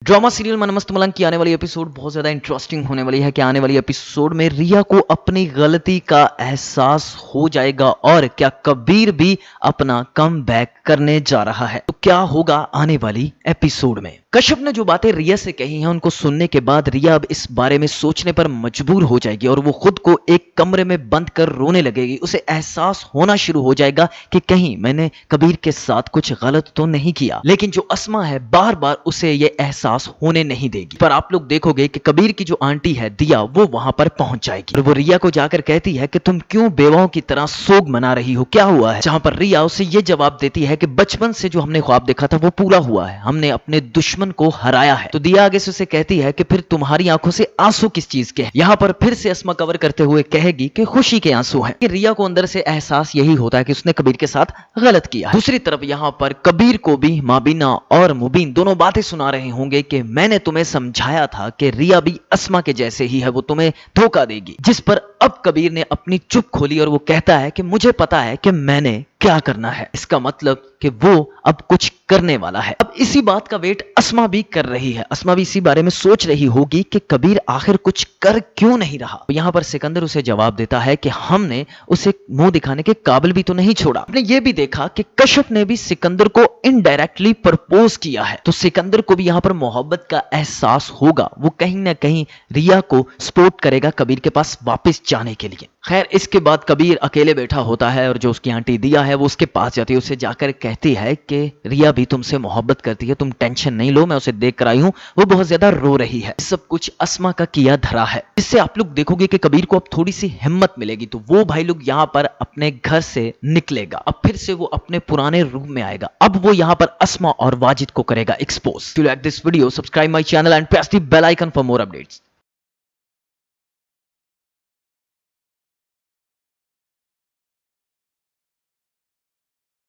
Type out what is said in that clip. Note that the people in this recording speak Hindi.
ड्रामा सीरियल मन मस्त मलंग की आने वाली एपिसोड बहुत ज्यादा इंटरेस्टिंग होने वाली है कि आने वाली एपिसोड में रिया को अपनी गलती का एहसास हो जाएगा और क्या कबीर भी अपना कम बैक करने जा रहा है। तो क्या होगा आने वाली एपिसोड में। कश्यप ने जो बातें रिया से कही हैं उनको सुनने के बाद रिया अब इस बारे में सोचने पर मजबूर हो जाएगी और वो खुद को एक कमरे में बंद कर रोने लगेगी। उसे एहसास होना शुरू हो जाएगा कि कहीं मैंने कबीर के साथ कुछ गलत तो नहीं किया, लेकिन जो अस्मा है बार बार उसे ये एहसास होने नहीं देगी। पर आप लोग देखोगे कि कबीर की जो आंटी है दिया वो वहां पर पहुंच जाएगी और वो रिया को जाकर कहती है कि तुम क्यों बेवाओं की तरह सोग मना रही हो, क्या हुआ है। जहां पर रिया उसे ये जवाब देती है कि बचपन से जो हमने ख्वाब देखा था वो पूरा हुआ है, हमने अपने दुश्मन को हराया है। तो दिया आगे से उसे कहती है कि फिर तुम्हारी आंखों से आंसू किस चीज के हैं। यहाँ पर फिर से अस्मा कवर करते हुए कहेगी कि खुशी के आंसू हैं। रिया को अंदर से एहसास यही होता है कि उसने कबीर के साथ गलत किया। दूसरी तरफ यहाँ पर कबीर को भी माबिना और मुबीन दोनों बातें सुना रहे होंगे कि मैंने तुम्हें समझाया था कि रिया भी अस्मा के जैसे ही है, वो तुम्हें धोखा देगी। जिस पर अब कबीर ने अपनी चुप खोली और वो कहता है कि मुझे पता है कि मैंने क्या करना है। इसका मतलब कि वो अब कुछ करने वाला है। अब इसी बात का वेट अस्मा भी कर रही है। अस्मा भी इसी बारे में सोच रही होगी कि कबीर आखिर कुछ कर क्यों नहीं रहा। तो यहाँ पर सिकंदर उसे जवाब देता है कि हमने उसे मुंह दिखाने के काबिल भी तो नहीं छोड़ा। आपने ये भी देखा कि कश्यप ने भी सिकंदर को इनडायरेक्टली प्रपोज किया है, तो सिकंदर को भी यहाँ पर मोहब्बत का एहसास होगा। वो कहीं ना कहीं रिया को सपोर्ट करेगा कबीर के पास वापस जाने के लिए। खैर इसके बाद कबीर अकेले बैठा होता है और जो उसकी आंटी दिया है वो उसके पास जाती है। उसे जाकर कहती है कि रिया भी तुमसे मोहब्बत करती है, तुम टेंशन नहीं लो, मैं उसे देख कर आई हूं, वो बहुत ज्यादा रो रही है। सब कुछ अस्मा का किया धरा है। इससे आप लोग देखोगे कि कबीर को अब थोड़ी सी हिम्मत मिलेगी, तो वो भाई लोग यहाँ पर अपने घर से निकलेगा। अब फिर से वो अपने पुराने रूम में आएगा। अब वो यहाँ पर अस्मा और वाजिद को करेगा expose. To like this video, subscribe my channel and press the bell icon for more updates.